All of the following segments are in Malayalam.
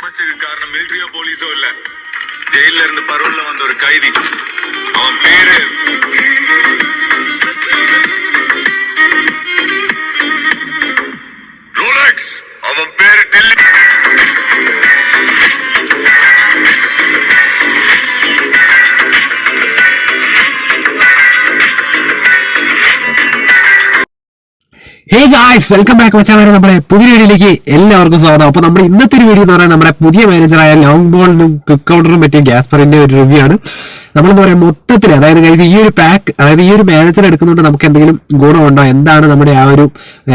കാരണം മിലിറ്ററിയോ പോലീസോ ഇല്ല, ജയിലിൽ ഇருந்து പരോളിൽ വന്ന ഒരു കൈദി. അവൻ പേര് റോളക്സ്. അവൻ പേര് Delhi. Hey guys, welcome back മച്ചാൻ. നമ്മുടെ പുതിയ വീഡിയോയിലേക്ക് എല്ലാവർക്കും സ്വാഗതം. അപ്പൊ നമ്മുടെ ഇന്നത്തെ ഒരു വീഡിയോ എന്ന് പറയുന്നത് നമ്മുടെ പുതിയ മാനേജറായ ലോങ് ബോളിനും ക്വിക്ക് കൗണ്ടറിനും പറ്റിയ ഗ്യാസ്പറിന്റെ ഒരു റിവ്യൂ ആണ്. നമ്മളെന്താ പറയാ, മൊത്തത്തിൽ അതായത് ഗൈസ് ഈ ഒരു പാക്ക്, അതായത് ഈ ഒരു മാനേജർ എടുക്കുന്നതുകൊണ്ട് നമുക്ക് എന്തെങ്കിലും ഗുണമുണ്ടോ, എന്താണ് നമ്മുടെ ആ ഒരു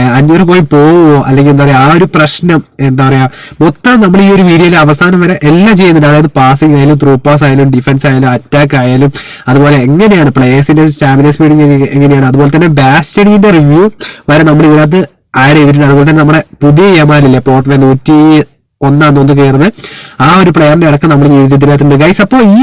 500 കോയിൻ പോവുമോ, അല്ലെങ്കിൽ എന്താ പറയാ ആ ഒരു പ്രശ്നം എന്താ പറയാ, മൊത്തം നമ്മൾ ഈ ഒരു വീഡിയോയിൽ അവസാനം വരെ എല്ലാം ചെയ്യുന്നുണ്ട്. അതായത് പാസിംഗ് ആയാലും ത്രൂ പാസ് ആയാലും ഡിഫൻസ് ആയാലും അറ്റാക്ക് ആയാലും, അതുപോലെ എങ്ങനെയാണ് പ്ലേയേഴ്സിന്റെ സ്റ്റാമിന സ്പീഡിങ് എങ്ങനെയാണ്, അതുപോലെ തന്നെ ബാസ്റ്റഡിന്റെ റിവ്യൂ വരെ നമ്മൾ ഇതിനകത്ത് ആഡ് ചെയ്തിട്ടുണ്ട്. അതുപോലെ തന്നെ നമ്മുടെ പുതിയ യമാനില്ലേ പോർട്ട് 101 തോന്നുന്നു കയറുന്നത്, ആ ഒരു പ്ലെയറിന്റെ അടക്കം നമ്മൾ ഇതിനകത്തുണ്ട് ഗൈസ്. അപ്പോൾ ഈ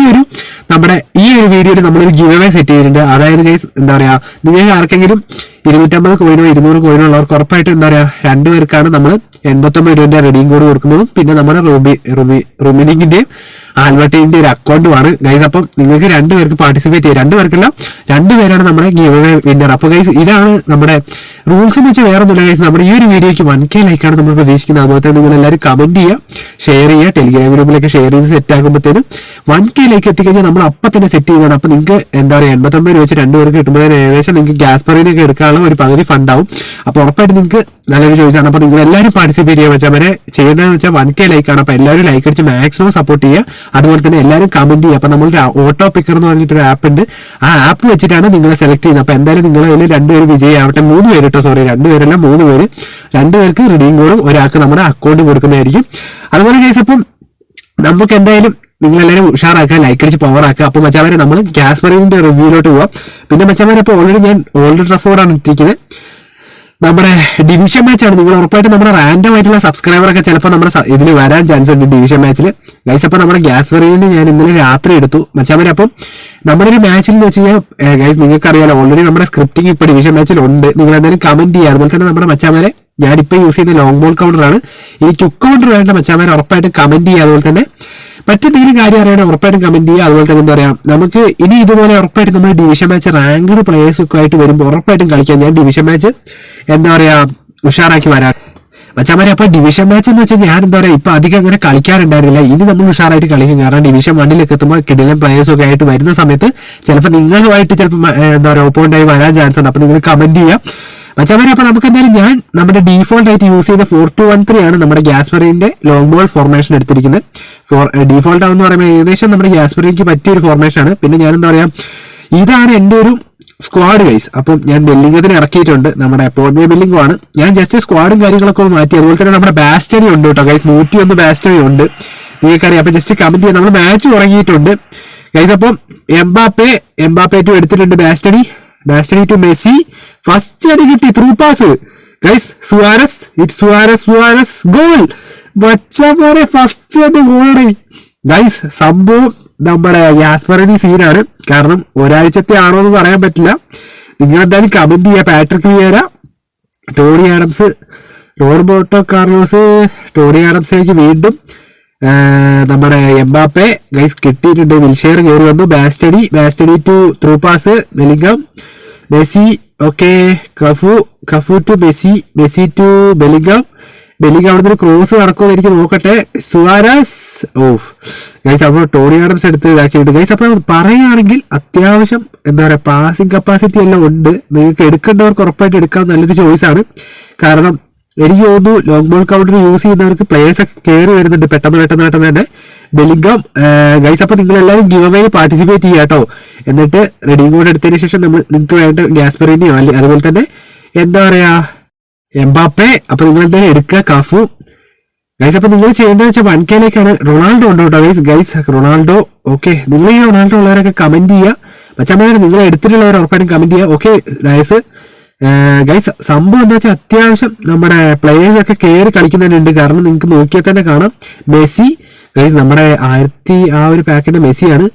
ഒരു വീഡിയോയിൽ നമ്മളൊരു ഗിവ് അവേ സെറ്റ് ചെയ്തിട്ടുണ്ട്. അതായത് ഗൈസ് എന്താ പറയാ, നിങ്ങൾക്ക് ആർക്കെങ്കിലും 250 കോയിനോ 200 കോയിനോ ഉള്ളവർക്ക് ഉറപ്പായിട്ട് എന്താ പറയാ 2 പേർക്കാണ് നമ്മൾ 89 രൂപന്റെ റെഡീം കോഡ് കൊടുക്കുന്നതും പിന്നെ നമ്മുടെ റുമിനിങ്ങിന്റെയും ആൽബർട്ടിന്റെ ഒരു അക്കൗണ്ടുമാണ് ഗൈസ്. അപ്പം നിങ്ങൾക്ക് 2 പേർക്ക് പാർട്ടിസിപ്പേറ്റ് ചെയ്യാം. 2 പേർക്കല്ല, 2 പേരാണ് നമ്മുടെ ഗിവ് അവേ വിന്നർ. അപ്പൊ ഗൈസ് ഇതാണ് നമ്മുടെ റൂൾസ് എന്ന് വെച്ചാൽ വേറെ ഒന്നുമില്ല ഗൈസ്. നമ്മുടെ ഈ ഒരു വീഡിയോയ്ക്ക് 1K ലൈക്കാണ് നമ്മൾ പ്രതീക്ഷിക്കുന്നത്. അതുപോലെ തന്നെ നിങ്ങൾ എല്ലാവരും കമന്റ് ചെയ്യുക, ഷെയർ ചെയ്യുക, ടെലിഗ്രാം ഗ്രൂപ്പിലൊക്കെ ഷെയർ ചെയ്ത് സെറ്റ് ആകുമ്പോഴത്തേനും 1K ലൈക്ക് എത്തിക്കഴിഞ്ഞാൽ നമ്മൾ അപ്പം തന്നെ സെറ്റ് ചെയ്യുന്നതാണ്. അപ്പൊ നിങ്ങൾക്ക് എന്താ പറയുക 89 രൂപ വെച്ച് 2 പേർക്ക് കിട്ടുമ്പോൾ ഏകദേശം നിങ്ങൾക്ക് ഗ്യാസ്പറിനൊക്കെ എടുക്കാനുള്ള ഒരു പകുതി ഫണ്ടാവും. അപ്പൊ ഉറപ്പായിട്ട് നിങ്ങൾക്ക് നല്ലൊരു ചോയ്സാണ്. അപ്പൊ നിങ്ങൾ എല്ലാവരും പാർട്ടിസിപ്പേറ്റ് ചെയ്യാൻ വെച്ചാൽ വരെ ചെയ്യേണ്ടതെന്ന് വെച്ചാൽ 1K ലൈക്കാണ്. അപ്പൊ എല്ലാവരും ലൈക്ക് അടിച്ച് മാക്സിമം സപ്പോർട്ട് ചെയ്യുക. അതുപോലെ തന്നെ എല്ലാവരും കമന്റ് ചെയ്യുക. അപ്പൊ നമ്മൾ ഓട്ടോ പിക്കർ എന്ന് പറഞ്ഞിട്ടൊരു ആപ്പ് ഉണ്ട്, ആ ആപ്പ് വെച്ചിട്ടാണ് നിങ്ങളെ സെലക്ട് ചെയ്യുന്നത്. അപ്പൊ എന്തായാലും നിങ്ങൾ അതിൽ 2 പേര് വിജയിയാവട്ടെ. 3 പേര് കേട്ടോ, സോറി 2 പേരല്ല 3 പേര്. 2 പേർക്ക് റിഡീം കോഡും ഒരാൾക്ക് നമ്മുടെ അക്കൗണ്ട് കൊടുക്കുന്നതായിരിക്കും. അതുപോലെ കേസ് അപ്പം നമുക്ക് എന്തായാലും നിങ്ങളെല്ലാവരും ഉഷാറാക്കുക, ലൈക്ക് അടിച്ച് പവർ ആക്കുക. അപ്പൊ മച്ചാമാരെ നമ്മൾ ഗ്യാസ്പറിന്റെ റിവ്യൂയിലോട്ട് പോവാം. പിന്നെ മച്ചാമാരെ ഇപ്പോൾ ഞാൻ ഓൾഡ് ട്രഫോർഡാണ് ഇട്ടിരിക്കുന്നത്. നമ്മുടെ ഡിവിഷൻ മാച്ചാണ്. നിങ്ങൾ ഉറപ്പായിട്ട് നമ്മുടെ റാൻഡം ആയിട്ടുള്ള സബ്സ്ക്രൈബറൊക്കെ ചിലപ്പോൾ നമ്മുടെ ഇതിൽ വരാൻ ചാൻസ് ഉണ്ട് ഡിവിഷൻ മാച്ചിൽ ഗൈസ്. അപ്പോൾ നമ്മുടെ ഗ്യാസ്പറിന് ഞാൻ ഇന്നലെ രാത്രി എടുത്തു മച്ചാമാരെ. അപ്പം നമ്മുടെ ഒരു മാച്ചിൽ എന്ന് വെച്ച് കഴിഞ്ഞാൽ ഗൈസ് നിങ്ങൾക്ക് അറിയാലോ, ഓൾറെഡി നമ്മുടെ സ്ക്രിപ്റ്റിംഗ് ഇപ്പോൾ ഡിവിഷൻ മാച്ചിൽ ഉണ്ട്. നിങ്ങൾ എന്തായാലും കമന്റ് ചെയ്യുക. അതുപോലെ തന്നെ നമ്മുടെ മച്ചാമാരെ ഞാനിപ്പോൾ യൂസ് ചെയ്യുന്ന ലോങ് ബോൾ കൗണ്ടറാണ്. ഈ ക്വിക്ക് കൗണ്ടർ വേണ്ട മച്ചാമാരെ ഉറപ്പായിട്ട് കമന്റ് ചെയ്യുക. അതുപോലെ തന്നെ മറ്റെന്തെങ്കിലും കാര്യം അറിയാതെ ഉറപ്പായിട്ടും കമന്റ് ചെയ്യുക. അതുപോലെ തന്നെ എന്താ പറയാ, നമുക്ക് ഇനി ഇതുപോലെ ഉറപ്പായിട്ട് നമ്മൾ ഡിവിഷൻ മാച്ച് റാങ്ക്ഡ് പ്ലേയേഴ്സ് ഒക്കെ ആയിട്ട് വരുമ്പോൾ ഉറപ്പായിട്ടും കളിക്കാം. ഞാൻ ഡിവിഷൻ മാച്ച് എന്താ പറയാ ഉഷാറാക്കി വരാൻ മച്ചാമാരെ. അപ്പൊ ഡിവിഷൻ മാച്ച് എന്ന് വെച്ചാൽ ഞാൻ എന്താ പറയാ ഇപ്പൊ അധികം അങ്ങനെ കളിക്കാറുണ്ടായിരുന്നില്ല. ഇനി നമ്മൾ ഉഷാറായിട്ട് കളിക്കും. കാരണം ഡിവിഷൻ 1 എത്തുമ്പോൾ കിടിലൻ പ്ലേയേഴ്സ് ഒക്കെ ആയിട്ട് വരുന്ന സമയത്ത് ചിലപ്പോൾ നിങ്ങളുമായിട്ട് ചിലപ്പോൾ എന്താ പറയുക ഒപ്പോണ്ടായി വരാൻ ചാൻസ് ഉണ്ട്. അപ്പൊ നിങ്ങൾ കമന്റ് ചെയ്യുക മച്ചാമാരെ. അപ്പൊ നമുക്ക് എന്തായാലും ഞാൻ നമ്മുടെ ഡീഫോൾട്ട് ആയിട്ട് യൂസ് ചെയ്ത 4-2-1-3 ആണ് നമ്മുടെ ഗ്യാസ്പറിന്റെ ലോങ് ബോൾ ഫോർമേഷൻ എടുത്തിരിക്കുന്നത്. ഡീഫോൾട്ട് ആണെന്ന് പറയുമ്പോൾ ഏകദേശം നമ്മുടെ ഗ്യാസ്പറിക്ക് പറ്റിയ ഒരു ഫോർമേഷൻ ആണ്. പിന്നെ ഞാൻ എന്താ പറയാ, ഇതാണ് എന്റെ ഒരു സ്ക്വാഡ് ഗൈസ്. അപ്പം ഞാൻ ബെല്ലിംഗത്തിന് ഇറക്കിയിട്ടുണ്ട്. നമ്മുടെ പോർട്ട്വേ ബെല്ലിംഗും ആണ്. ഞാൻ ജസ്റ്റ് സ്ക്വാഡും കാര്യങ്ങളൊക്കെ ഒന്ന് മാറ്റി. അതുപോലെ തന്നെ നമ്മുടെ ബാസ്റ്റണി ഉണ്ട് കേട്ടോ ഗൈസ്, 101 ബാസ്റ്റണി ഉണ്ട്, നിങ്ങൾക്കറിയാം. അപ്പൊ ജസ്റ്റ് കമന്റ് ചെയ്യാം. നമ്മൾ മാച്ച് തുടങ്ങിയിട്ടുണ്ട് ഗൈസ്. അപ്പം എംബാപ്പെ ടു എടുത്തിട്ടുണ്ട് ബാസ്റ്റണി ടു മെസ്സി. ഫസ്റ്റ് അത് കിട്ടി through pass guys. Suarez goal വച്ചമാരെ, ഫസ്റ്റ് അത് ഗോളാണ് ഗൈസ്. സംഭവം നമ്മുടെ ഗ്യാസ്പറിന്റെ സീനാണ്. കാരണം ഒരാഴ്ചത്തെ ആണോ എന്ന് പറയാൻ പറ്റില്ല. നിങ്ങൾ എന്തായാലും കമന്റ് ചെയ്യുക. Patrick Vieira, Tony Adams, Roberto Carlos, Tony ആഡംസിലേക്ക് വീണ്ടും നമ്മുടെ എംബാപ്പെ ഗൈസ് കിട്ടിയിട്ടുണ്ട്. വിൽഷെയർ കയറി വന്നു. ബാസ്റ്റഡി to through pass Bellingham, Messi okay, Cafu to Messi to Bellingham അവിടുന്ന് ഒരു ക്രോസ് നടക്കുമെന്ന് എനിക്ക് നോക്കട്ടെ. Suarez guys. അപ്പോൾ ടോണി ആഡംസ് എടുത്ത് ഇതാക്കിയിട്ട് ഗൈസ്. അപ്പൊ പറയുകയാണെങ്കിൽ അത്യാവശ്യം എന്താ പറയാ പാസിംഗ് കപ്പാസിറ്റി എല്ലാം ഉണ്ട്. നിങ്ങൾക്ക് എടുക്കേണ്ടവർക്ക് ഉറപ്പായിട്ട് എടുക്കാൻ നല്ലൊരു ചോയ്സ് ആണ്. കാരണം എനിക്ക് തോന്നുന്നു ലോങ് ബോൾ കൗണ്ടർ യൂസ് ചെയ്യുന്നവർക്ക് പ്ലേയേഴ്സ് ഒക്കെ കയറി വരുന്നുണ്ട് പെട്ടെന്ന് തന്നെ. ബെലിംഗം ഗൈസ്. അപ്പൊ നിങ്ങൾ എല്ലാവരും ഗിവ് അവേയിൽ പാർട്ടിസിപ്പേറ്റ് ചെയ്യുക കേട്ടോ. എന്നിട്ട് റെഡീം കോഡ് എടുത്തതിന് ശേഷം നിങ്ങൾക്ക് വേണ്ട ഗ്യാസ്പറിനെയോ അല്ലെങ്കിൽ അതുപോലെ തന്നെ എന്താ പറയാ എംബാപ്പെ. അപ്പൊ നിങ്ങൾ എന്തായാലും എടുക്കുക കഫു ഗൈസ്. അപ്പൊ നിങ്ങൾ ചെയ്യേണ്ടതെന്ന് വെച്ചാൽ 1K ലേക്കാണ്. റൊണാൾഡോ ഉണ്ട് കേട്ടോ ഗൈസ്. Ronaldo okay. നിങ്ങൾ ഈ റൊണാൾഡോ ഉള്ളവരൊക്കെ കമന്റ് ചെയ്യുക. മച്ചാമാരെ നിങ്ങൾ എടുത്തിട്ടുള്ളവർ ഉറപ്പായിട്ടും കമന്റ് ചെയ്യുക. Okay Dias guys. സംഭവം എന്താ വെച്ചാൽ അത്യാവശ്യം നമ്മുടെ പ്ലേയേഴ്സ് ഒക്കെ കയറി കളിക്കുന്നുണ്ട്. കാരണം നിങ്ങൾക്ക് നോക്കിയാൽ തന്നെ കാണാം. മെസ്സി ഗൈസ് നമ്മുടെ 1000 ആ ഒരു പാക്കിന്റെ മെസ്സിയാണ്.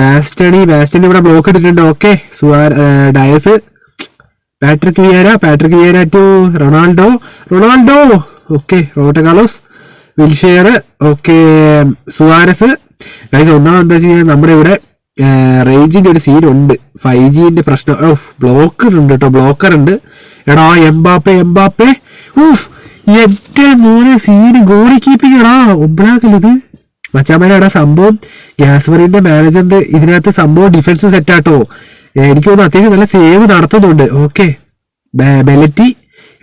ബാസ്റ്റണി ഇവിടെ ബ്ലോക്ക് ഇട്ടിട്ടുണ്ട്. Okay Dias, Patrick Vieira to Ronaldo okay. Roberto Carlos Wilshere, okay Suarez. Guys ഒന്നാമത് എന്താ വെച്ച് കഴിഞ്ഞാൽ നമ്മുടെ ഇവിടെ റേഞ്ചിന്റെ ഒരു സീൻ ഉണ്ട്, 5Gന്റെ പ്രശ്നം. ബ്ലോക്കർ ഉണ്ട് കേട്ടോ, ബ്ലോക്കർ ഉണ്ട്. എടാ എംബാപ്പെ ഊഫ് എന്റെ മോനെ സീന് ഗോളി കീപ്പിംഗ് എടാ ഒബ്ലാക്കല്ലത് മച്ചാമാരാടാ. സംഭവം ഗ്യാസ്മറിന്റെ മാനേജറിന്റെ ഇതിനകത്ത് സംഭവം ഡിഫൻസ് സെറ്റാട്ടോ. എനിക്ക് തോന്നുന്നു അത്യാവശ്യം നല്ല സേവ് നടത്തുന്നുണ്ട്. ഓക്കെ ബെലറ്റി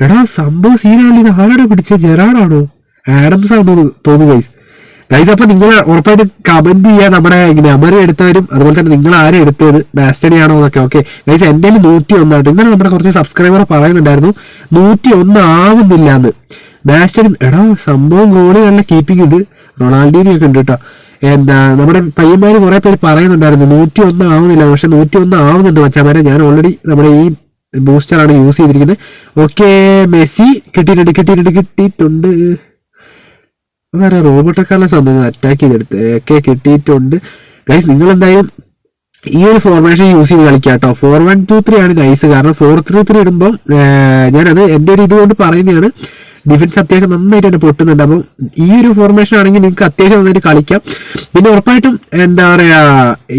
എടാ സംഭവം സീനാണല്ലോ. ഇത് ആരാടാ പിടിച്ചത്? ജെറാഡാണോ ആഡംസ് ആണെന്ന് തോന്നുന്നു ഗൈസ്. ഗൈസ് അപ്പൊ നിങ്ങൾ ഉറപ്പായിട്ട് കമന്റ് ചെയ്യാൻ നമ്മുടെ നമ്പർ എടുത്തവരും അതുപോലെ തന്നെ നിങ്ങൾ ആരും എടുത്തത് ബാസ്റ്റഡി ആണോ എന്നൊക്കെ. ഓക്കെ ഗൈസ് എന്റെ 101 ആട്ടോ. ഇന്നലെ നമ്മുടെ കുറച്ച് സബ്സ്ക്രൈബർ പറയുന്നുണ്ടായിരുന്നു 101 ആവുന്നില്ല എന്ന്. ബാസ്റ്റഡി എടാ സംഭവം ഗോളി നല്ല കീപ്പിംഗ് ഉണ്ട്, റൊണാൾഡീനി ഒക്കെ ഉണ്ട് കേട്ടോ. എന്താ നമ്മുടെ പയ്യന്മാര് കുറെ പേര് പറയുന്നുണ്ടായിരുന്നു 101 ആവുന്നില്ല, പക്ഷെ 101 ആവുന്നുണ്ട് മച്ചാമാരെ. ഞാൻ ഓൾറെഡി നമ്മുടെ ഈ ബൂസ്റ്ററാണ് യൂസ് ചെയ്തിരിക്കുന്നത്. ഓക്കെ മെസ്സി കിട്ടിയിട്ടുണ്ട്. വേറെ റോബർട്ടോ കാർലോസ് അറ്റാക്ക് ചെയ്തെടുത്ത് ഒക്കെ കിട്ടിയിട്ടുണ്ട്. ഗൈസ് നിങ്ങൾ എന്തായാലും ഈ ഒരു ഫോർമേഷൻ യൂസ് ചെയ്ത് കളിക്കുക കേട്ടോ. 4-1-2-3 ആണ് നൈസ്, കാരണം 4-3-3 ഇടുമ്പോൾ ഞാനത് എൻ്റെ ഒരു ഇതുകൊണ്ട് പറയുന്നതാണ്. ഡിഫൻസ് അത്യാവശ്യം നന്നായിട്ട് തന്നെ പൊട്ടുന്നുണ്ട്. അപ്പം ഈ ഒരു ഫോർമേഷൻ ആണെങ്കിൽ നിങ്ങൾക്ക് അത്യാവശ്യം നന്നായിട്ട് കളിക്കാം. പിന്നെ ഉറപ്പായിട്ടും എന്താ പറയാ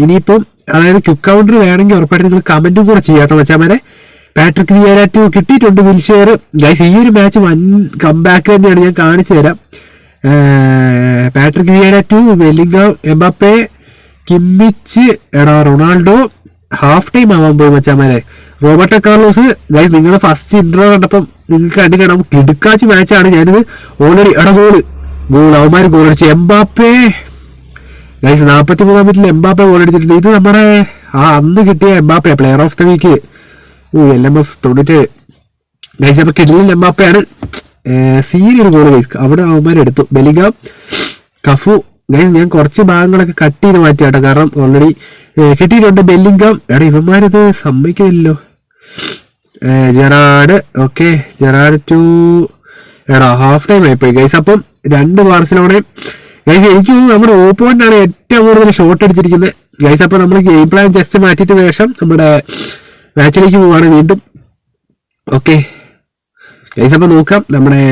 ഇനിയിപ്പം അതായത് ക്വിക്ക് കൗണ്ടർ വേണമെങ്കിൽ ഉറപ്പായിട്ടും നിങ്ങൾ കമന്റും കൂടെ ചെയ്യാം കേട്ടോ മച്ചാമാരെ. പാട്രിക് വിയേര 2 കിട്ടിയിട്ടുണ്ട്. വിൽഷെയർ ഗൈസ് ഈ ഒരു മാച്ച് വൻ കംബാക്ക് തന്നെയാണ്, ഞാൻ കാണിച്ചു തരാം. പാട്രിക് വിയേര 2, വെല്ലിംഗാം, എംബാപ്പെ, കിമ്മിച്ച്, എടാ റൊണാൾഡോ. ഹാഫ് ടൈം ആവാൻ പോയി മച്ചാമാരെ. റോബർട്ടോ കാർലോസ് ഗൈസ് നിങ്ങളുടെ ഫസ്റ്റ് ഇൻട്രോ കണ്ടപ്പം നിങ്ങൾക്ക് കണ്ടിക്കണം കിടുക്കാച്ച് മാച്ചാണ്. ഞാനിത് ഓൾറെഡി എടാ ഗോള് അവന്മാർ ഗോൾ അടിച്ചു. എംബാപ്പെ ഗൈസ് 43-ാം മിനിറ്റിൽ എംബാപ്പെ ഗോൾ അടിച്ചിട്ടുണ്ട്. ഇത് നമ്മുടെ അന്ന് കിട്ടിയ Mbappe player of the week LMF 97 guys. അപ്പൊ കിടിലൻ എംബാപ്പയാണ്. സീനിയൊരു ഗോൾ ഗൈസ് അവിടെ അവന്മാർ എടുത്തു. ബെലിംഗാം, കഫു ഗൈസ് ഞാൻ കുറച്ച് ഭാഗങ്ങളൊക്കെ കട്ട് ചെയ്ത് മാറ്റിയാട്ടോ, കാരണം ഓൾറെഡി കിട്ടിയിട്ടുണ്ട്. ബെല്ലിംഗാം എടാ ഇവന്മാരത് സമ്മതിക്കുന്നില്ലല്ലോ. ജെറാഡ്, ഓക്കെ ജെറാഡ് 2 എടാ ഹാഫ് ടൈം ആയിപ്പോയി ഗൈസ്. അപ്പം 2 ബാർസലോണ ഗൈസ്. എനിക്ക് തോന്നുന്നു നമ്മുടെ ഓപ്പോണന്റ് ആണ് ഏറ്റവും കൂടുതൽ ഷോട്ട് അടിച്ചിരിക്കുന്നത് ഗൈസ്. അപ്പൊ നമ്മൾ ഗെയിം പ്ലാൻ ജസ്റ്റ് മാറ്റിയിട്ട് ശേഷം നമ്മുടെ മാച്ചിലേക്ക് പോവാണ് വീണ്ടും. ഓക്കെ ഗൈസ് അപ്പൊ നോക്കാം നമ്മുടെ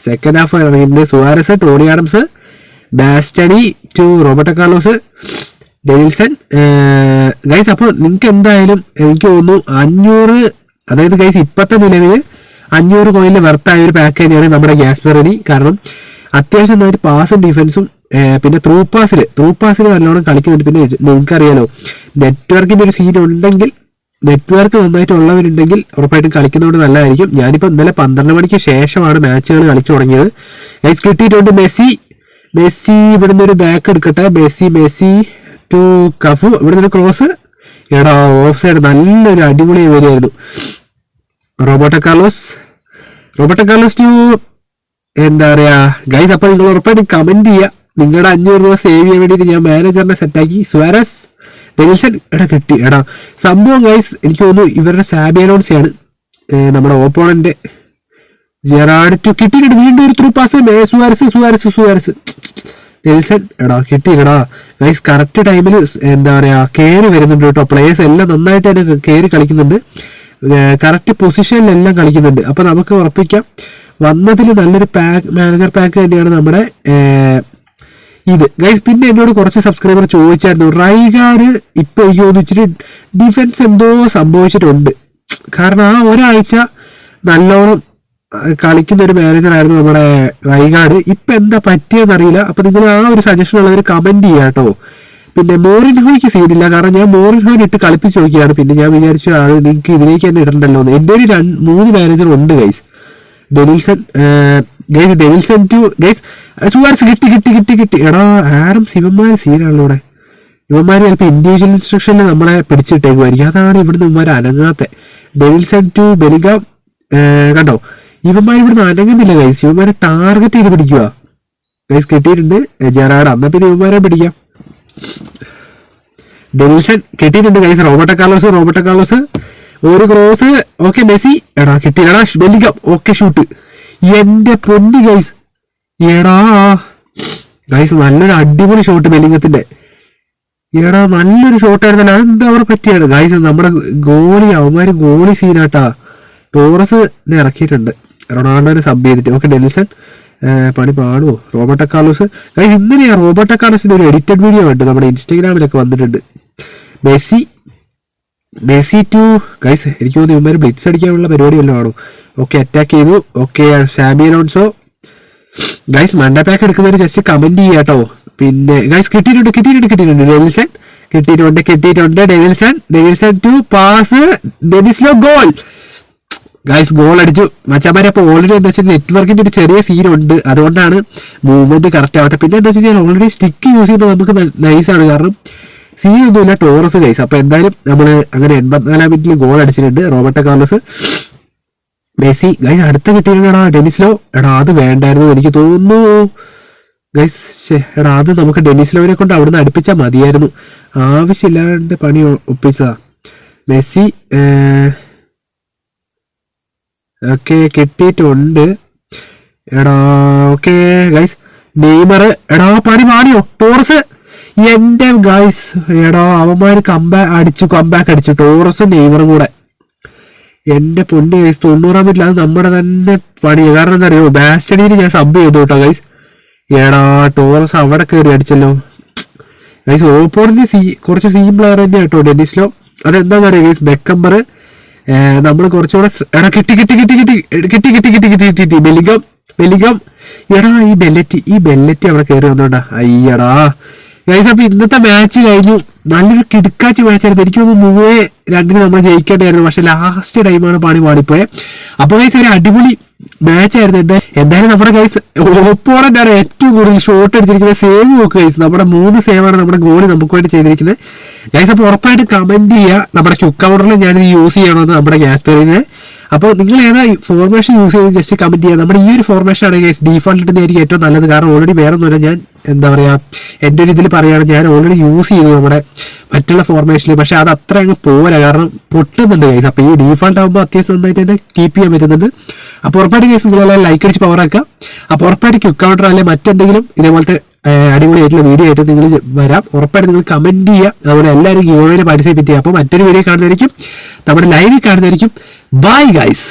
സെക്കൻഡ് ഹാഫ് ഇറങ്ങിയിട്ടുണ്ട്. സുവാരസ്, ടോണി ആഡംസ്, ബാസ്റ്റഡി 2, റോബർട്ടോ കാർലോസ്, ഡെനിൽസൺ ഗൈസ്. അപ്പൊ നിങ്ങൾക്ക് എന്തായാലും എനിക്ക് തോന്നുന്നു 500 അതായത് ഗൈസ് ഇപ്പത്തെ നിലവിൽ 500 കോയിനിൽ വെർത്തായ ഒരു പാക്ക് തന്നെയാണ് നമ്മുടെ ഗ്യാസ്പെറിനി. കാരണം അത്യാവശ്യം നന്നായിട്ട് പാസും ഡിഫൻസും പിന്നെ ത്രൂ പാസിൽ നല്ലോണം കളിക്കുന്നുണ്ട്. പിന്നെ നിങ്ങൾക്കറിയാലോ നെറ്റ്വർക്കിന്റെ ഒരു സീൻ ഉണ്ടെങ്കിൽ, നെറ്റ്വർക്ക് നന്നായിട്ട് ഉള്ളവരുണ്ടെങ്കിൽ ഉറപ്പായിട്ടും കളിക്കുന്നതുകൊണ്ട് നല്ലതായിരിക്കും. ഞാനിപ്പോൾ ഇന്നലെ 12 മണിക്ക് ശേഷമാണ് മാച്ചുകൾ കളിച്ചു തുടങ്ങിയത് ഗൈസ്. കിട്ടിയിട്ടുണ്ട് മെസ്സി ഇവിടുന്ന് ഒരു ബാക്ക് എടുക്കട്ടെ. മെസ്സി ടു കഫു, ഇവിടുന്ന് ഒരു ക്രോസ് എടാ ഓഫ് സൈഡ് നല്ലൊരു അടിപൊളി വരികയായിരുന്നു. റോബർട്ടോ കാർലോസ് ടു എന്താ പറയാ ഗൈസ്. അപ്പൊ നിങ്ങൾ ഉറപ്പായിട്ടും കമന്റ് ചെയ്യുക. നിങ്ങളുടെ 500 രൂപ സേവ് ചെയ്യാൻ വേണ്ടിയിട്ട് ഞാൻ മാനേജറിനെ സെറ്റാക്കി. സുവാരസ്, ഡെനിൽസൺ എടാ കിട്ടി. എടാ സംഭവം ഗൈസ് എനിക്ക് തോന്നുന്നു ഇവരുടെ സാബി അലോൺസിയാണ് നമ്മുടെ ഓപ്പോണന്റ്. ജെറാഡ് 2 കിട്ടിയിട്ടുണ്ട്. വീണ്ടും ഒരു ത്രൂ പാസ്. സുവാരസ് ഡെനിൽസൺ എടാ കിട്ടിയില്ലടാ ഗൈസ്. കറക്റ്റ് ടൈമിൽ എന്താ പറയാ കയറി വരുന്നുണ്ട് കേട്ടോ. പ്ലേയേഴ്സ് എല്ലാം നന്നായിട്ട് തന്നെ കയറി കളിക്കുന്നുണ്ട്, കറക്റ്റ് പൊസിഷനിലെല്ലാം കളിക്കുന്നുണ്ട്. അപ്പൊ നമുക്ക് ഉറപ്പിക്കാം വന്നതിൽ നല്ലൊരു മാനേജർ പാക്ക് തന്നെയാണ് നമ്മുടെ ഇത് ഗൈസ്. പിന്നെ എന്നോട് കുറച്ച് സബ്സ്ക്രൈബർ ചോദിച്ചായിരുന്നു റൈഗാർഡ് ഇപ്പൊ എനിക്ക് തോന്നുന്നു ഇച്ചിരി ഡിഫൻസ് എന്തോ സംഭവിച്ചിട്ടുണ്ട്. കാരണം ആ ഒരാഴ്ച നല്ലോണം കളിക്കുന്ന ഒരു മാനേജർ ആയിരുന്നു നമ്മുടെ റൈഗാർഡ്. ഇപ്പൊ എന്താ പറ്റിയെന്ന് അറിയില്ല. അപ്പൊ നിങ്ങൾ ആ ഒരു സജഷൻ ഉള്ളവർ കമന്റ് ചെയ്യാം കേട്ടോ. പിന്നെ മോറിൻഹോയ്ക്ക് സീനില്ല, കാരണം ഞാൻ മോറിൻഹോയിന് ഇട്ട് കളിപ്പിച്ച് നോക്കിയാണ്. പിന്നെ ഞാൻ വിചാരിച്ചു അത് നിങ്ങൾക്ക് ഇതിലേക്ക് തന്നെ ഇടണ്ടല്ലോ എന്ന്. എൻ്റെ ഒരു 3 മാനേജർ ഉണ്ട് guys. Denilson to guys. Suarez കിട്ടി. എടാ ആഡംസ് ഇവന്മാര് സീനാണല്ലോ ഇവിടെ. ഇവന്മാര് ചിലപ്പോൾ ഇൻഡിവിജ്വൽ ഇൻസ്ട്രക്ഷനിൽ നമ്മളെ പിടിച്ചിട്ടേക്കുമായിരിക്കും. അതാണ് ഇവിടുന്ന് ഇവന്മാർ അനങ്ങാത്ത. ഡെനിൽസൺ ടു ബെലിംഗാം കണ്ടോ ഇവന്മാർ ഇവിടുന്ന് അനങ്ങുന്നില്ല ഗൈസ്. ഇവന്മാരെ ടാർഗറ്റ് ചെയ്ത് പിടിക്കുക ഗൈസ്. കിട്ടിയിട്ടുണ്ട് ജെറാഡ്. എന്നാ പിന്നെ ഇവന്മാരെ പിടിക്കാം. ഡെനിൽസൺ കിട്ടിയിട്ടുണ്ട് ഗൈസ്. റോബർട്ടോ കാർലോസ് ഒരു ക്രോസ്. ഓക്കെ മെസ്സി എടാ കിട്ടിയില്ലടാ. Bellingham okay shoot. എന്റെ പൊന്നി ഗൈസ് എടാ ഗൈസ് നല്ലൊരു അടിപൊളി ഷോട്ട് ബെല്ലിംഗത്തിന്റെ. എടാ നല്ലൊരു ഷോട്ടായിരുന്നല്ലോ. അതെന്താ അവിടെ പറ്റിയാണ് ഗൈസ്. നമ്മുടെ അവന്മാര് ഗോളി സീനാട്ടാ. ടോറസ് ഇറക്കിയിട്ടുണ്ട് റൊണാൾഡോനെ സബ് ചെയ്തിട്ട്. ഓക്കെ ഡെനിൽസൺ പണി പാടുവോ റോബർട്ടോ കാർലോസ്? ഗൈസ് ഇന്നലെ റോബർട്ടോ കാർലോസിന്റെ ഒരു എഡിറ്റഡ് വീഡിയോ കണ്ടു, നമ്മുടെ ഇൻസ്റ്റാഗ്രാമിലൊക്കെ വന്നിട്ടുണ്ട്. മെസ്സി ടു ഗൈസ് എനിക്ക് തോന്നുന്നു ഇവന്മാർ ബ്ലിറ്റ്സ് അടിക്കാനുള്ള പരിപാടി വല്ലതും ആണോ? ഓക്കെ അറ്റാക്ക് ചെയ്തു. Okay Xabi Alonso. ഗൈസ് മണ്ട പാക്ക് എടുക്കുന്നവർ ജസ്റ്റ് കമന്റ് ചെയ്യാട്ടോ. പിന്നെ ഗൈസ് കിട്ടിയിട്ടുണ്ട് ഡെനിൽസൺ കിട്ടിയിട്ടുണ്ട് ഡെനിൽസൺ ടു പാസ് ഡെനിസ്ലോ ഗോൾ. ഗൈസ് ഗോൾ അടിച്ചു മച്ചാമാരെ. അപ്പോൾ ഓൾറെഡി എന്താ വെച്ചാൽ നെറ്റ്വർക്കിന്റെ ഒരു ചെറിയ സീനുണ്ട്, അതുകൊണ്ടാണ് മൂവ്മെന്റ് കറക്റ്റ് ആവാത്തത്. പിന്നെ എന്താ വെച്ചാൽ ഓൾറെഡി സ്റ്റിക്ക് യൂസ് ചെയ്യുമ്പോൾ നമുക്ക് നൈസാണ്, കാരണം സീനൊന്നുമില്ല ടോറസ് ഗൈസ്. അപ്പൊ എന്തായാലും നമ്മൾ അങ്ങനെ 84 മിനിറ്റിൽ ഗോൾ അടിച്ചിട്ടുണ്ട് റോബർട്ടോ കാർലോസ്. മെസ്സി ഗൈസ് അടുത്ത കിട്ടിയിട്ടുണ്ടാ ഡെനിസ്ലോ. എടാ അത് വേണ്ടായിരുന്നു എനിക്ക് തോന്നുന്നു ഗൈസ്. എടാ അത് നമുക്ക് ഡെനിസ്ലോവിനെ കൊണ്ട് അവിടുന്ന് അടുപ്പിച്ചാൽ മതിയായിരുന്നു, ആവശ്യമില്ലാണ്ട് പണി ഒപ്പിച്ചതാ. മെസ്സി ഓക്കെ കിട്ടിയിട്ടുണ്ട്. എടാ ഓക്കെ ഗൈസ് നെയ്മർ. എടാ പണി പാടിയോ ടോറസ്? എന്റെ ഗൈസ് എടാ അവന്മാര് കംബാക്ക് അടിച്ചു ടോറസും നെയ്മറും കൂടെ. എന്റെ പൊന്നി ഗൈസ് 90 മിനിറ്റിൽ അത് നമ്മുടെ തന്നെ പണിയാണ്. കാരണം എന്താ അറിയോ, ബാസ്റ്റണിയിൽ ഞാൻ സബ് ചെയ്തു കേട്ടോ ഗൈസ്. എടാ ടോറസ് അവിടെ കയറി അടിച്ചല്ലോ ഗൈസ്. ഓപ്പോണിന് കുറച്ച് സീം പ്ലെയർ തന്നെ കേട്ടോ ഡെനിസ്ലോ. അതെന്താന്ന് അറിയോ ഗൈസ്, ബെക്കംബർ നമ്മൾ കുറച്ചുകൂടെ എടാ കിട്ടി ബെല്ലിംഗം. എടാ ഈ ബെല്ലറ്റി അവിടെ കയറി വന്നോണ്ടാ അയ്യടാ ഗൈസ്. അപ്പൊ ഇന്നത്തെ മാച്ച് കഴിഞ്ഞു, നല്ലൊരു കിടുക്കാച്ചി മാച്ചായിരുന്നു. എനിക്ക് തോന്നുന്നു 3-2 നമ്മൾ ജയിക്കേണ്ടായിരുന്നു, പക്ഷെ ലാസ്റ്റ് ടൈമാണ് പണി പാടിപ്പോയെ. അപ്പൊ ഗൈസ് ഒരു അടിപൊളി മാച്ച് ആയിരുന്നു. എന്തായാലും നമ്മുടെ ഗൈസ് ഓപ്പോണന്റാണ് ഏറ്റവും കൂടുതൽ ഷോട്ട് അടിച്ചിരിക്കുന്നത്. സേവ് നോക്കുക ഗൈസ്, നമ്മുടെ 3 സേവാണ് നമ്മുടെ ഗോളി നമുക്ക് വേണ്ടി ചെയ്തിരിക്കുന്നത് ഗൈസ്. അപ്പൊ ഉറപ്പായിട്ട് കമന്റ് ചെയ്യുക നമ്മുടെ ക്യുക്ക് കൗണ്ടറിൽ ഞാനിത് യൂസ് ചെയ്യണമെന്ന് നമ്മുടെ ഗ്യാസ്പെറിന്. അപ്പോൾ നിങ്ങൾ ഏതാ ഫോർമേഷൻ യൂസ് ചെയ്ത് ജസ്റ്റ് കമന്റ് ചെയ്യുക. നമ്മുടെ ഈ ഒരു ഫോർമേഷൻ ആണ് ഗൈസ് ഡീഫോൾട്ട് ഇട്ടുന്നതായിരിക്കും ഏറ്റവും നല്ലത്, കാരണം ഓൾറെഡി വേറെ ഒന്നുമില്ല. ഞാൻ എന്താ പറയാ എൻ്റെ ഒരു ഇതിൽ പറയുകയാണ്, ഞാൻ ഓൾറെഡി യൂസ് ചെയ്തു നമ്മുടെ മറ്റുള്ള ഫോർമേഷനിൽ, പക്ഷെ അത് അത്ര അങ്ങ് പോരാ, കാരണം പൊട്ടുന്നുണ്ട് ഗൈസ്. അപ്പോൾ ഈ ഡീഫോൾട്ട് ആകുമ്പോൾ അത്യാവശ്യം നന്നായിട്ട് തന്നെ കീപ്പ് ചെയ്യാൻ പറ്റുന്നുണ്ട്. അപ്പോൾ ഉറപ്പായിട്ട് ഗൈസ് നിങ്ങളെല്ലാം ലൈക്ക് അടിച്ച് പവർ ആക്കുക. അപ്പോൾ ഉറപ്പായിട്ട് ക്യുക്ക് കൗണ്ടർ അല്ലെങ്കിൽ മറ്റെന്തെങ്കിലും ഇതേപോലത്തെ അടിപൊളിയായിട്ടുള്ള വീഡിയോ ആയിട്ട് നിങ്ങൾ വരാം. ഉറപ്പായിട്ട് നിങ്ങൾ കമന്റ് ചെയ്യുക, അതുപോലെ എല്ലാവരും ഗിവ് അവേയിൽ പാർട്ടിസിപ്പേറ്റ് ചെയ്യുക. അപ്പോൾ മറ്റൊരു വീഡിയോ കാണുന്നതായിരിക്കും, നമ്മുടെ ലൈവിൽ കാണുന്നതായിരിക്കും. Bye guys.